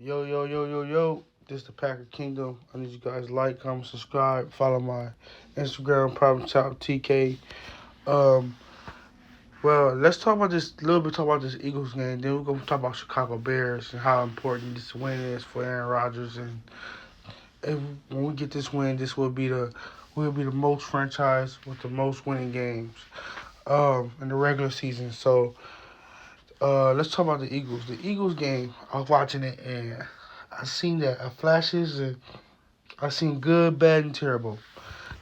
Yo, yo, yo, yo, yo. This is the Packer Kingdom. I need you guys to like, comment, subscribe, follow my Instagram, Problem Child TK. Um, let's talk about this a little bit. Talk about this Eagles game. Then we're gonna talk about Chicago Bears and how important this win is for Aaron Rodgers. And if, when we get this win, this will be the most franchise with the most winning games in the regular season. So let's talk about the Eagles. The Eagles game. I was watching it and I seen that flashes and I seen good, bad, and terrible.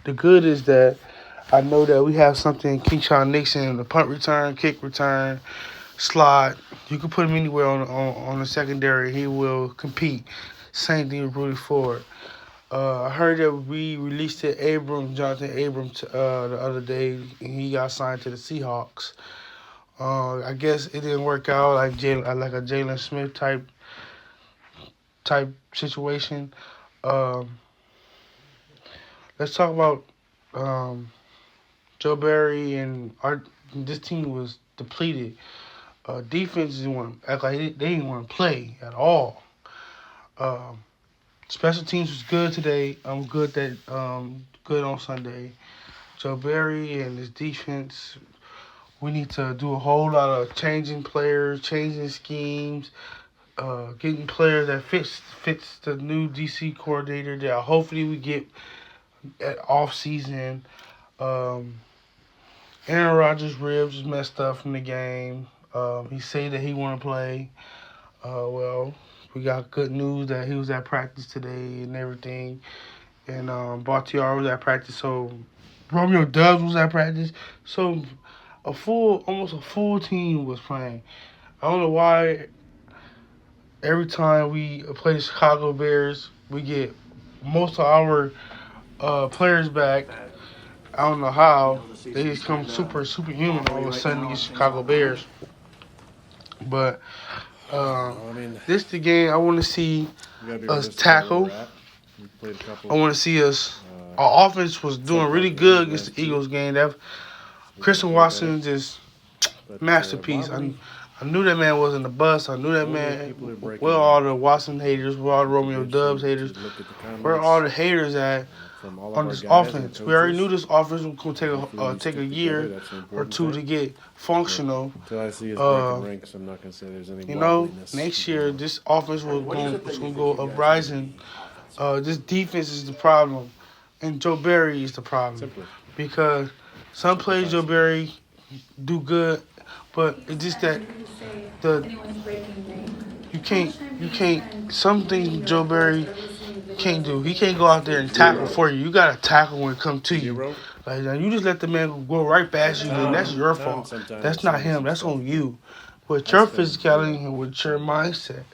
The good is that I know that we have something Keyshawn Nixon, the punt return, kick return, slot. You can put him anywhere on the secondary. He will compete. Same thing with Rudy Ford. I heard that we released it Jonathan Abrams, the other day, and he got signed to the Seahawks. I guess it didn't work out like a Jalen Smith type situation. Um, let's talk about um, Joe Barry and this team was depleted. Defense didn't want to act like they didn't want to play at all. Um, Special teams was good today. I'm good on Sunday. Joe Barry and his defense. We need to do a whole lot of changing players, changing schemes, getting players that fits the new DC coordinator that hopefully we get at off season. Um, Aaron Rodgers' ribs is messed up from the game. He said that he want to play. Well, we got good news that he was at practice today and everything. And Bakhtiar was at practice. So Romeo Dubs was at practice. So almost a full team was playing. I don't know why every time we play the Chicago Bears, we get most of our players back. I don't know how. They just come superhuman all of a sudden against Chicago Bears. But Well, I mean, this the game I want to see we gotta be us realistic about where tackle. we're at. We played a I couple want to see us. uh, Our offense was doing really subpar good games against last the week. Eagles game. That We gotta Christian play better. Watson just But masterpiece. I knew that man wasn't a bust. I knew that only man. people are breaking Where are all down. the Watson haters? Where are all the I think it'd be Romeo Dubs interesting to haters? look at the Where are all comments the haters at from all of on our this guys and offense? We already knew coaches. this offense was going to Hopefully, we take a stick together. year That's an or important two to thing. get But functional. until I see us breaking Uh, ranks, I'm not gonna say there's any wobbliness Next going year on. this offense was going to go uprising. This defense is the problem, and Joe Barry is the problem Simply, because some plays Joe simplify. Barry do good, but it's just that the you can't some things Joe Barry can't do. He can't go out there and tackle for you. You gotta tackle when it comes to you. Zero. Like now you just let the man go right past you, then that's your Tom fault. sometimes That's is not sending him. some That's stuff. on you. With I your spend physicality and with your mindset.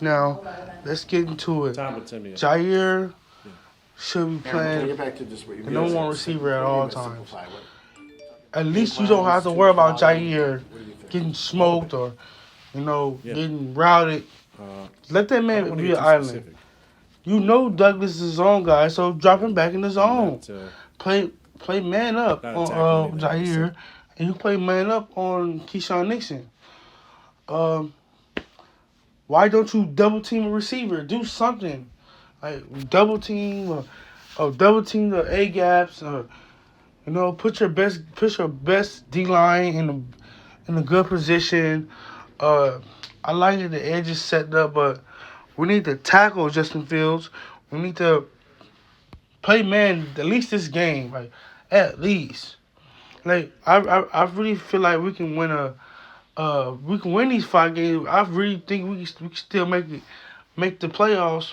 Now, let's get into it. Tom would send me. Jair Yeah. should be Aaron, can I playing get back to just what you the number one receiver at What do you all mean by times. simplify? At Game least you don't have plans, to too worry much about volume? Jair What do you think? getting smoked or, Yeah. getting routed. Uh, Let that I don't man want to be get an too island. specific. You know Douglas is his own guy, so drop him back in the I'm zone. Play man up not on attacking anything I just Jair, said. and you play man up on Keyshawn Nixon. Um, why don't you double team a receiver? Do something like double team the A gaps, or put your best D line in a good position. Uh, I like that the edge is set up, but we need to tackle Justin Fields. We need to play man at least this game, like at least. Like I really feel like we can win these 5 games. I really think we can still make the playoffs.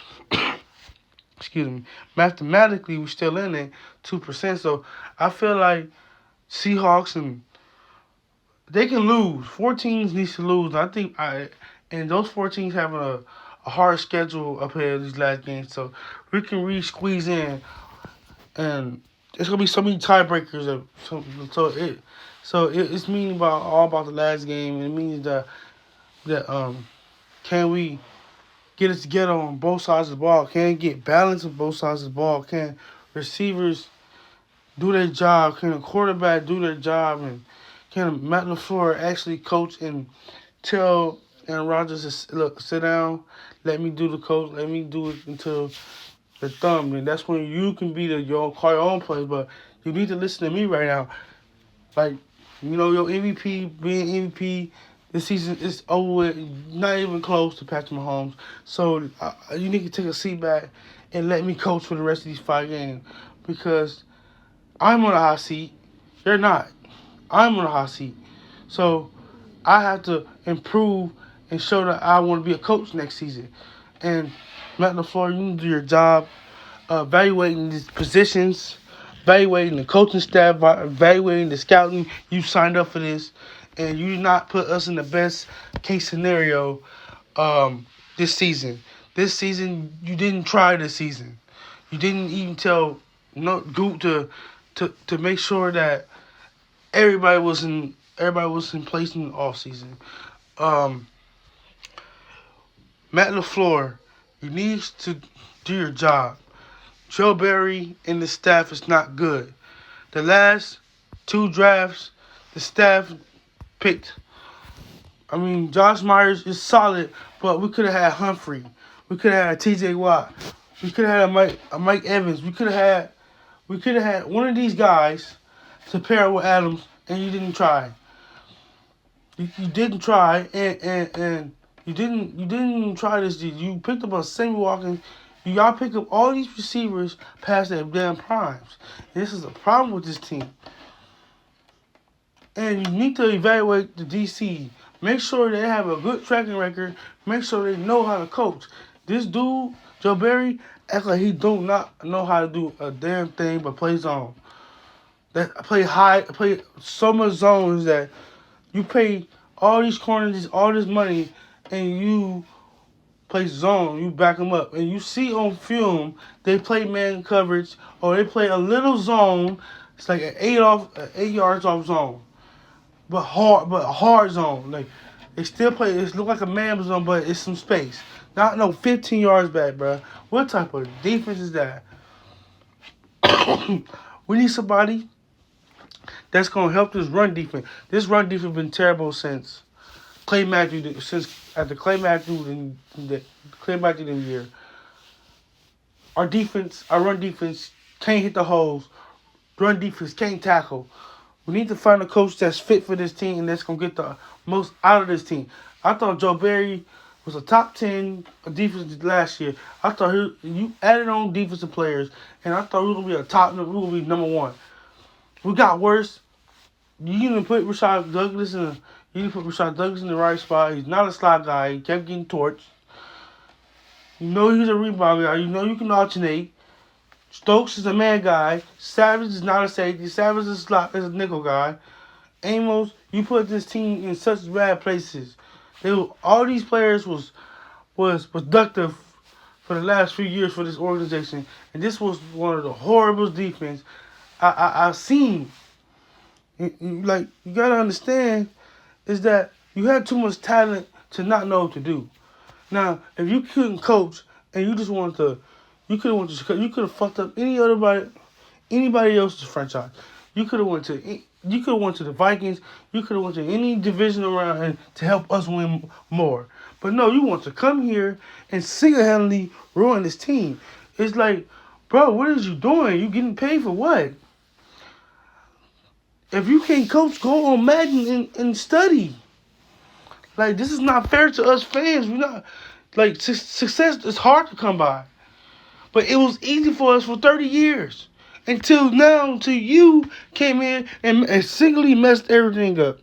Excuse me. Mathematically, we're still in it 2%. So I feel like Seahawks and they can lose. 4 teams needs to lose. And those 4 teams have a hard schedule up here these last games. So we can really squeeze in, and it's gonna be so many tiebreakers. It's meaning all about the last game, and it means that can we get it together on both sides of the ball? Can we get balance on both sides of the ball? Can receivers do their job? Can the quarterback do their job? And can Matt LaFleur actually coach and tell Aaron Rodgers to look, sit down, let me do the coach, let me do it until the thumb, and that's when you can be call your own plays. But you need to listen to me right now. Like, your MVP being MVP this season is over with, not even close to Patrick Mahomes. So you need to take a seat back and let me coach for the rest of these 5 games because I'm on a hot seat. You're not. I'm on a hot seat. So I have to improve and show that I want to be a coach next season. And Matt LaFleur, you need to do your job evaluating these positions, evaluating the coaching staff, evaluating the scouting. You signed up for this, and you did not put us in the best case scenario this season. This season, you didn't try this season. You didn't even tell Goop to make sure that everybody was in place in the off season. Matt LaFleur, you need to do your job. Joe Barry and the staff is not good. The last 2 drafts, the staff picked. Josh Myers is solid, but we could have had Humphrey. We could have had T.J. Watt. We could have had a Mike Evans. We could have had one of these guys to pair with Adams, and you didn't try. You didn't try, and you didn't try this. You picked up a Sammy Watkins. Y'all pick up all these receivers past their damn primes. This is a problem with this team. And you need to evaluate the DC. Make sure they have a good tracking record. Make sure they know how to coach. This dude, Joe Barry, acts like he do not know how to do a damn thing but play zone. Play so much zones that you pay all these corners, all this money, and you play zone, you back them up. And you see on film, they play man coverage, or they play a little zone. It's like an 8 yards off zone. But hard zone. Like, they still play, it look like a man zone, but it's some space. Not no 15 yards back, bro. What type of defense is that? We need somebody that's going to help this run defense. This run defense has been terrible since Clay Matthews in the year. Our run defense can't hit the holes. Run defense can't tackle. We need to find a coach that's fit for this team and that's going to get the most out of this team. I thought Joe Barry was a top 10 defense last year. I thought you added on defensive players, and I thought we were going to be number 1. We got worse. You didn't put Rashad Douglas in the right spot. He's not a slot guy. He kept getting torched. You know he's a rebound guy. You know you can alternate. Stokes is a man guy. Savage is not a safety. Savage is a nickel guy. Amos, you put this team in such bad places. All these players was productive for the last few years for this organization, and this was one of the horrible defense I've seen. Like, you gotta understand is that you had too much talent to not know what to do. Now, if you couldn't coach and you just wanted to, you could have fucked up anybody else's franchise. You could have went to the Vikings. You could have went to any division around and to help us win more. But no, you want to come here and single-handedly ruin this team. It's like, bro, what is you doing? You getting paid for what? If you can't coach, go on Madden and study. Like, this is not fair to us fans. We're not, like, success is hard to come by. But it was easy for us for 30 years. Until you came in and singly messed everything up.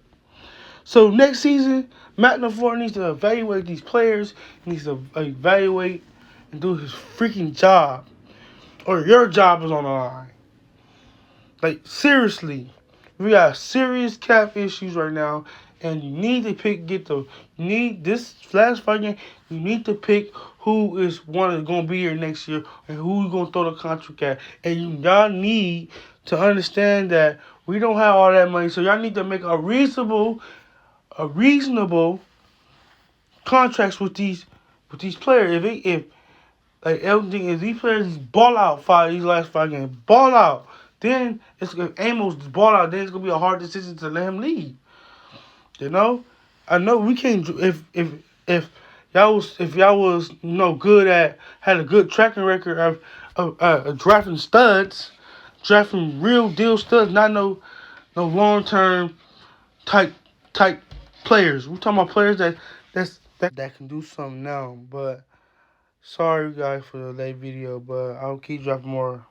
So next season, Matt LaFleur needs to evaluate these players. He needs to evaluate and do his freaking job. Or your job is on the line. Like, seriously. We got serious cap issues right now. And you need to this last fight game, you need to pick who is one that's going to be here next year and who you're going to throw the contract at. And y'all need to understand that we don't have all that money. So y'all need to make a reasonable contracts with these players. If these players ball out these last 5 games, ball out, then if Amos ball out, then it's going to be a hard decision to let him leave. You know? I know we can't, if if y'all was good at had a good tracking record of drafting studs, drafting real deal studs, not no long term type players. We're talking about players that can do something now. But sorry guys for the late video, but I'll keep dropping more.